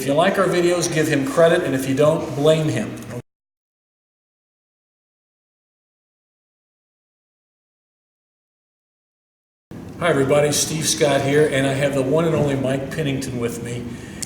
if you like our videos, give him credit, and if you don't, blame him. Hi everybody, Steve Scott here, and I have the one and only Mike Pennington with me.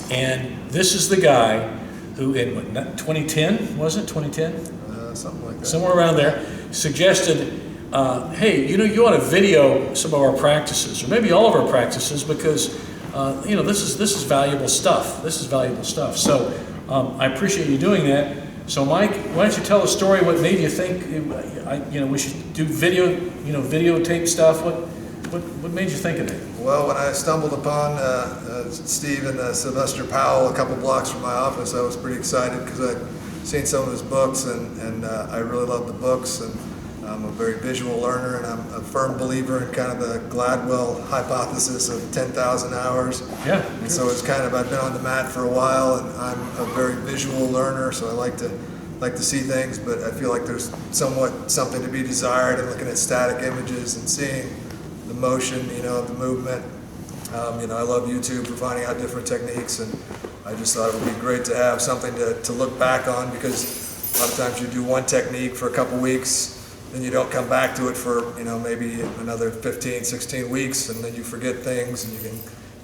And this is the guy who in 2010, was it 2010? Something like that. Somewhere around there, suggested, hey, you ought to video some of our practices, or maybe all of our practices, because this is valuable stuff. This is valuable stuff. So I appreciate you doing that. So Mike, why don't you tell a story? What made you think we should do videotape stuff? What made you think of that? Well, when I stumbled upon Steve and Sylvester Powell a couple blocks from my office, I was pretty excited because I'd seen some of his books, and I really love the books, and I'm a very visual learner, and I'm a firm believer in kind of the Gladwell hypothesis of 10,000 hours. Yeah. And so it's kind of, I've been on the mat for a while, and I'm a very visual learner, so I like to see things, but I feel like there's somewhat something to be desired in looking at static images and seeing the motion, the movement. I love YouTube for finding out different techniques, and I just thought it would be great to have something to look back on, because a lot of times you do one technique for a couple weeks, then you don't come back to it for maybe another 15, 16 weeks, and then you forget things, and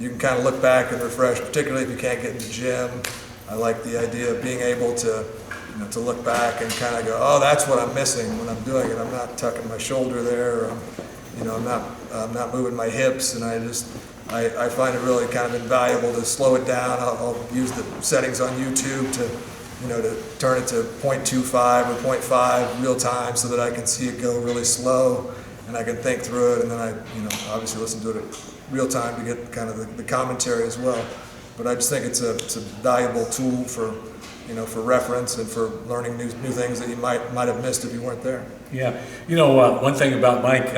you can kind of look back and refresh, particularly if you can't get in the gym. I like the idea of being able to look back and kind of go, oh, that's what I'm missing when I'm doing it. I'm not tucking my shoulder there, or I'm not moving my hips, and I find it really kind of invaluable to slow it down. I'll use the settings on YouTube to turn it to 0.25 or 0.5 real time, so that I can see it go really slow, and I can think through it, and then I obviously listen to it at real time to get kind of the commentary as well. But I just think it's a valuable tool for reference and for learning new things that you might have missed if you weren't there. Yeah, one thing about Mike.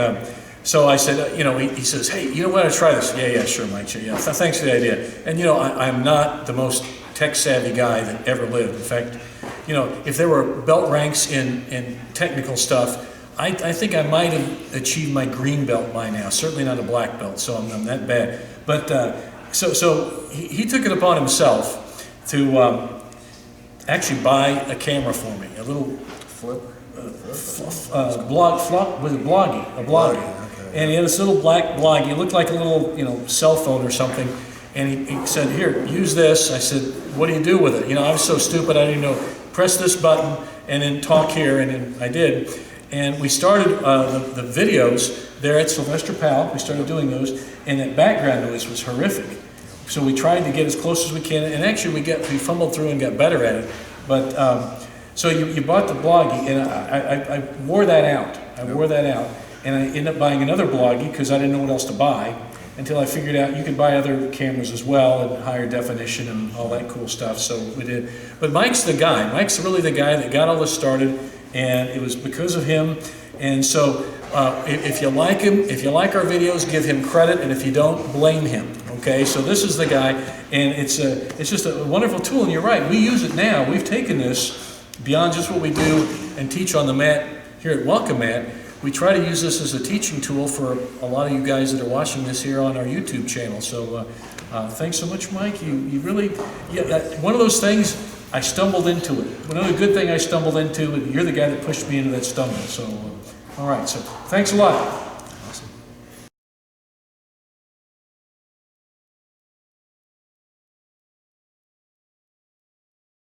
So I said, he says, hey, you want to try this? Yeah, sure, Mike. Yeah, thanks for the idea. And I'm not the most tech-savvy guy that ever lived. In fact, if there were belt ranks in technical stuff, I think I might have achieved my green belt by now. Certainly not a black belt, so I'm that bad. But so he took it upon himself to actually buy a camera for me, a little bloggy. Okay. And he had this little black bloggy. It looked like a little cell phone or something. And he said, here, use this. I said, what do you do with it? I was so stupid, I didn't know. Press this button and then talk here, and then I did. And we started the videos there at Sylvester Powell. We started doing those, and that background noise was horrific. So we tried to get as close as we can, and actually we fumbled through and got better at it. But so you bought the bloggy, and I wore that out. And I ended up buying another bloggy because I didn't know what else to buy, until I figured out you could buy other cameras as well, and higher definition and all that cool stuff. So we did. But Mike's the guy. Mike's really the guy that got all this started, and it was because of him. And so if you like him, if you like our videos, give him credit, and if you don't, blame him. Okay, so this is the guy, and it's just a wonderful tool. And you're right, we use it now. We've taken this beyond just what we do and teach on the mat here at Welcome Mat. We try to use this as a teaching tool for a lot of you guys that are watching this here on our YouTube channel. So thanks so much, Mike. You really, one of those things, I stumbled into it. Another good thing I stumbled into, and you're the guy that pushed me into that stumble. So, all right, so thanks a lot.